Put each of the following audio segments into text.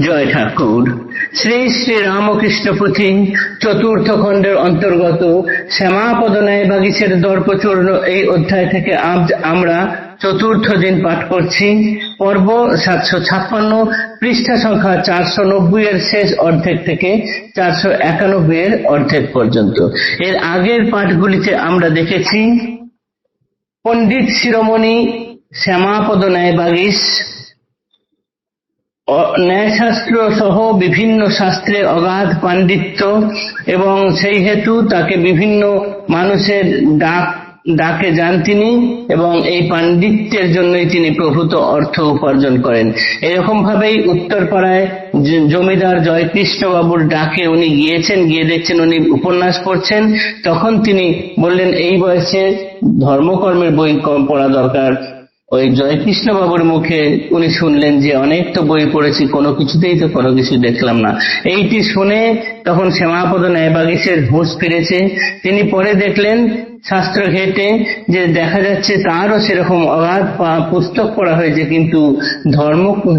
জয় ঠাকুর। শ্রী শ্রী রামকৃষ্ণ পুঁথি চতুর্থ খণ্ডের অন্তর্গত শ্যামাপদ ন্যায় বাগীশের দর্পচূর্ণ এই অধ্যায় থেকে আজ আমরা চতুর্থ দিন পাঠ করছি। পর্ব 756, পৃষ্ঠা সংখ্যা 490 এর শেষ অর্ধেক থেকে 491 এর অর্ধেক পর্যন্ত। এর আগের পাঠগুলিতে আমরা দেখেছি পণ্ডিত শিরোমণি শ্যামাপদ ন্যায় বাগীশ ন্যায়শাস্ত্র সহ বিভিন্ন শাস্ত্রে অগাধ পাণ্ডিত্য এবং সেই হেতু তাকে বিভিন্ন মানুষের ডাকে যান তিনি, এবং এই পাণ্ডিত্যের জন্যই তিনি প্রভূত অর্থ উপার্জন করেন। এরকম ভাবেই উত্তরপাড়ায় জমিদার জয়কৃষ্ণ বাবুর ডাকে উনি গিয়েছেন, গিয়ে দেখছেন উনি উপন্যাস পড়ছেন। তখন তিনি বললেন এই বয়সে ধর্মকর্মের বই পড়া দরকার। ওই জয়কৃষ্ণ বাবুর মুখে উনি শুনলেন যে অনেক তো বই পড়েছি, কোনো কিছুতেই তো কোনো কিছু দেখলাম না। এইটি শুনে তখন শ্যামাপদ ন্যায় বাগীশের হুঁশ ফিরেছে। তিনি পরে দেখলেন শাস্ত্র ঘেটে যে দেখা যাচ্ছে তারও সেরকম অগাধ পুস্তক পড়া হয়েছে, কিন্তু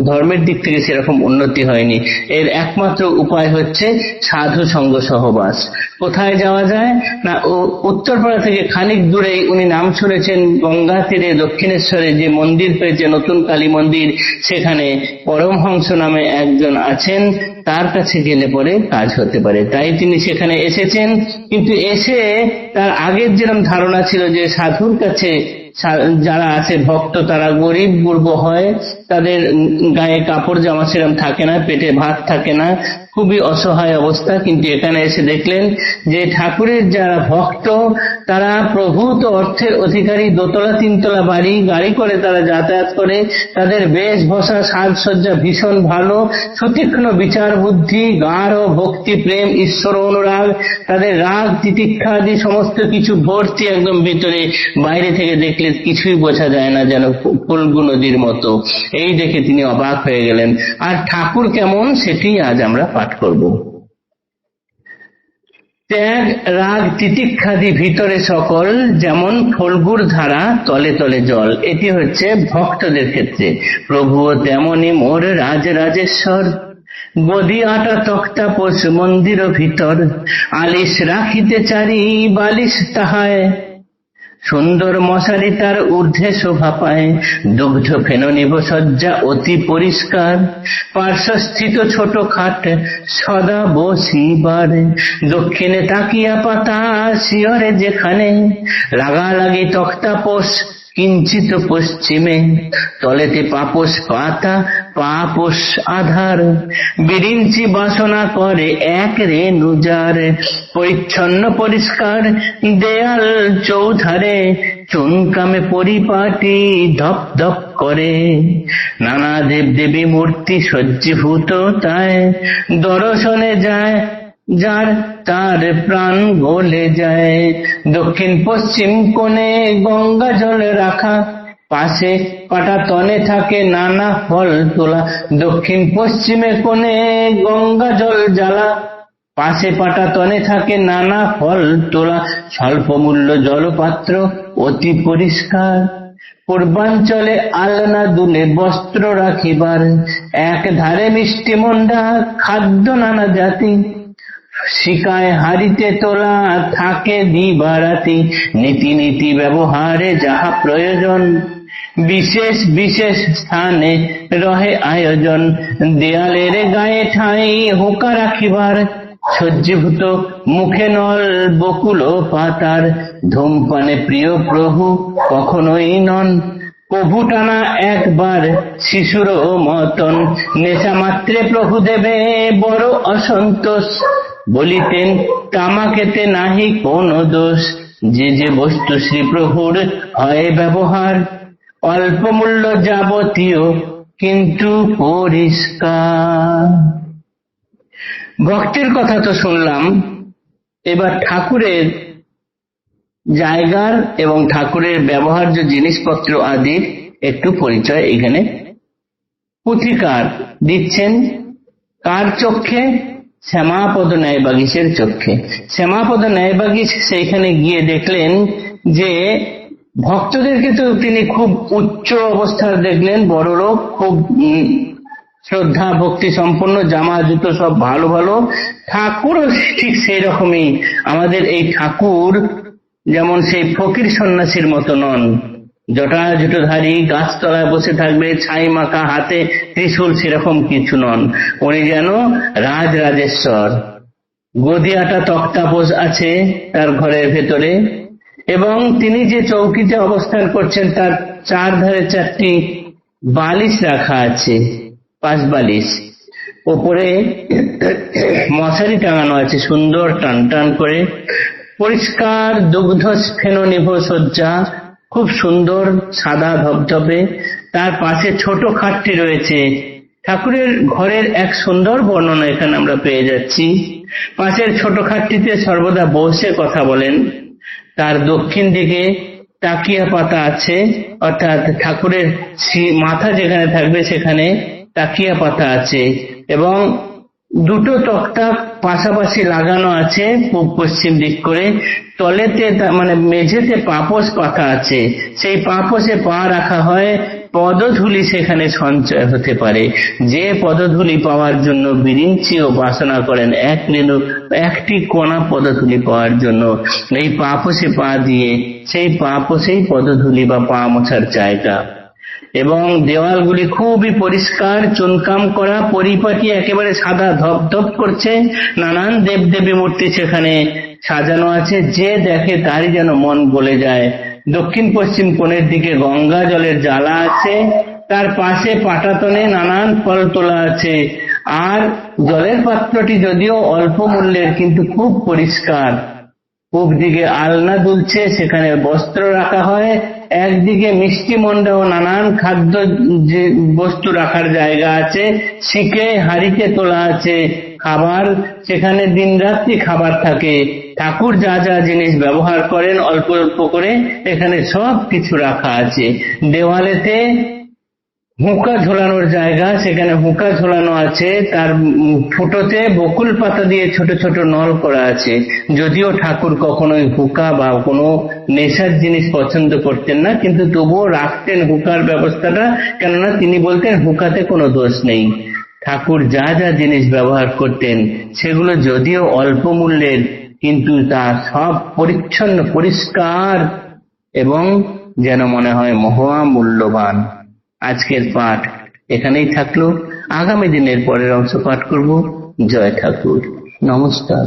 ধর্মের দিক থেকে সেরকম উন্নতি হয়নি। এর একমাত্র উপায় হচ্ছে সাধু সঙ্গ সহবাস। কোথায় যাওয়া যায় না, উত্তরপাড়া থেকে খানিক দূরেই উনি নাম শুনেছেন গঙ্গা তীরে দক্ষিণেশ্বরে যে মন্দির পেয়েছে, নতুন কালী মন্দির, সেখানে পরমহংস নামে একজন আছেন, তার কাছে গেলে পরে কাজ হতে পারে। তাই তিনি সেখানে এসেছেন। কিন্তু এসে তার আগের যেরকম ধারণা ছিল যে সাধুর কাছে যারা আছে ভক্ত তারা গরিব গুরব হয়, তাদের গায়ে কাপড় জামা সেরকম থাকে না, পেটে ভাত থাকে না, খুবই অসহায় অবস্থা। কিন্তু এখানে এসে দেখলেন যে ঠাকুরের যারা ভক্ত তারা প্রভূত অর্থের অধিকারী, দোতলা তিনতলা বাড়ি গাড়ি করে তারা যাতায়াত করে, তাদের বেশভূষা সাজসজ্জা ভীষণ ভালো, সুতীক্ষ্ণ বিচার বুদ্ধি, গাঢ় ভক্তি প্রেম ঈশ্বর অনুরাগ, তাদের রাগ তিতিক্ষা আদি সমস্ত কিছু ভর্তি একদম ভিতরে। বাইরে থেকে দেখলে কিছুই বোঝা যায় না, যেন ফল্গু নদীর মতো। এই দেখে তিনি অবাক হয়ে গেলেন। আর ঠাকুর কেমন সেটি আজ আমরা পাঠ করব। ত্যাগ রাগ তিতিক্ষাদি ভিতরে সকল, যেমন ফল্গুর ধারা তলে তলে জল। এটি হচ্ছে ভক্তদের ক্ষেত্রে। প্রভুও তেমনি মোর রাজরাজেশ্বর, বদি আটা তক্তা পোষ মন্দির ভিতর, আলিশ রাখিতে চারি বালিশ তাহায়, সুন্দর মশারি তার ঊর্ধ্বে শোভা পায়, দুগ্ধ ফেননিব সজ্জা অতি পরিষ্কার, পার্শ্বস্থিত ছোট খাট সদা বসিবার, দক্ষিণে তাকিয়া পাতা শিয়রে যেখানে, লাগালাগি তক্তা পোষ কিঞ্চিত পশ্চিমে, তলেতে পাপোশ পাতা পাপোশ আধার, বিরিঞ্চি বাসনা করে এক রেণুজার, পরিচ্ছন্ন পরিষ্কার দেয়াল চৌধারে, চুনকামে পরিপাটি ধপ ধপ করে, নানা দেব দেবী মূর্তি সজ্জীভূত তাই, দর্শনে যায় যার তার প্রাণ গলে যায়, দক্ষিণ পশ্চিম কোণে গঙ্গা জল রাখা, পাশে পাটা তনে থাকে নানা ফল তোলা, দক্ষিণ পশ্চিমে কোণে গঙ্গা জল জ্বালা, পাশে পাটা তনে থাকে নানা ফল তোলা, স্বল্প মূল্য জলপাত্র অতি পরিষ্কার, পূর্বাঞ্চলে আলনা দুলে বস্ত্র রাখিবার, এক ধারে মিষ্টি মন্ডা খাদ্য নানা জাতি, শিকায় হাড়িতে তোলা থাকে দিবারাতি, নীতি নীতি ব্যবহারে যাহা প্রয়োজন, বিশেষ বিশেষ স্থানে রহে আয়োজন, দেয়ালের গায়ে ঠাঁই হুঁকা রাখিবার, সজ্জীভূত মুখে নল বকুল পাতার, ধূমপানে প্রিয় প্রভু কখনোই নন, প্রভু টানা একবার শিশুর মতন, নেশা মাত্রে প্রভু দেবে বড় অসন্তোষ, বলিতেন তামাকেতে নাহি কোন দোষ, যে যে বস্তু শ্রী প্রভুর হয় ব্যবহার, অল্প মূল্য যাবতীয় কিন্তু পরিষ্কার। ভক্তির কথা তো শুনলাম, এবার ঠাকুরের জায়গার এবং ঠাকুরের ব্যবহার্য জিনিসপত্র আদির একটু পরিচয় এখানে পুথিকার দিচ্ছেন। কার চক্ষে? শ্যামাপদ ন্যায় বাগীশের চক্ষে। শ্যামাপদ ন্যায় বাগীশ সেইখানে গিয়ে দেখলেন যে ভক্তদেরকে তো তিনি খুব উচ্চ অবস্থার দেখলেন, বড় লোক, খুব শ্রদ্ধা ভক্তি সম্পন্ন, জামা জুতো সব ভালো ভালো। ঠাকুরও ঠিক সেই রকমই। আমাদের এই ঠাকুর যেমন সেই ফকির সন্ন্যাসীর মতো নন, জটাজুটোধারী, গাছতলায় বসে থাকবে, ছাই মাখা, হাতে ত্রিশূল, সেরকম কিছু নন। উনি যেন রাজরাজেশ্বর। গদিয়াটা তক্তাপোষ আছে তার ঘরের ভেতরে, এবং তিনি যে চৌকিতে অবস্থান করছেন তার চারধারে 4টি বালিশ রাখা আছে, 5 বালিশ। ওপরে মশারি টাঙানো আছে সুন্দর টান টান করে। পরিষ্কার দুগ্ধ স্ফেন নিভ শয্যা, খুব সুন্দর সাদা ধবধবে। তার পাশে ছোট খাটটি রয়েছে। ঠাকুরের ঘরের এক সুন্দর বর্ণনা এখানে আমরা পেয়ে যাচ্ছি। পাশের ছোট খাটটিতে সর্বদা বসে কথা বলেন। তার দক্ষিণ দিকে তাকিয়া পাতা আছে, অর্থাৎ ঠাকুরের মাথা যেখানে থাকবে সেখানে তাকিয়া পাতা আছে, এবং দুটো তক্তা পাশাপাশি লাগানো আছে পূব পশ্চিম দিক করে। তলেতে মানে মেঝেতে পাপোশ পাতা আছে, সেই পাপোশে পা রাখা হয়। পদধূলি সেখানে সঞ্চয় হতে পারে। যে পদধূলি পাওয়ার জন্য বিরিঞ্চিও বাসনা করেন, একটি কণা পদধূলি পাওয়ার জন্য এই পাপোশে পা দিয়ে, সেই পাপোশেই পদধূলি বা পা মোছার জায়গা। এবং দেওয়ালগুলি খুবই পরিষ্কার, চুনকাম করা, পরিপাটি, একেবারে সাদা ধপধপ করছে। নানান দেবদেবী মূর্তি সেখানে সাজানো আছে, যে দেখে তারই যেন মন গলে যায়। দক্ষিণ পশ্চিম কোণের দিকে গঙ্গা জলের জ্বালা আছে, তার পাশে পাটাতনে নানান ফল তোলা আছে। আর জলের পাত্রটি যদিও অল্প মূল্যের, কিন্তু খুব পরিষ্কার। পূব দিকে আলনা দুলছে, সেখানে বস্ত্র রাখা হয়। একদিকে মিষ্টি মন্ডা ও নানান খাদ্য যে বস্তু রাখার জায়গা আছে। শিকে হাঁড়িতে তোলা আছে খাবার, সেখানে দিনরাত্রি খাবার থাকে। ঠাকুর যা যা জিনিস ব্যবহার করেন অল্প অল্প করে এখানে সব কিছু রাখা আছে। দেওয়ালেতে হুঁকা ঝোলানোর জায়গা, সেখানে হুঁকা ঝোলানো আছে। তার ফুটোতে বকুল পাতা দিয়ে ছোট ছোট নল করা আছে। যদিও ঠাকুর কখনোই হুঁকা বা কোনো নেশার জিনিস পছন্দ করতেন না, কিন্তু তবুও রাখতেন হুঁকার ব্যবস্থাটা, কেননা তিনি বলতেন হুঁকাতে কোনো দোষ নেই। ঠাকুর যা যা জিনিস ব্যবহার করতেন সেগুলো যদিও অল্প মূল্যের, কিন্তু তা সব পরিচ্ছন্ন, পরিষ্কার, এবং যেন মনে হয় মহা মূল্যবান। আজকের পাঠ এখানেই থাকলো। আগামী দিনের পরের অংশ পাঠ করব। জয় ঠাকুর। নমস্কার।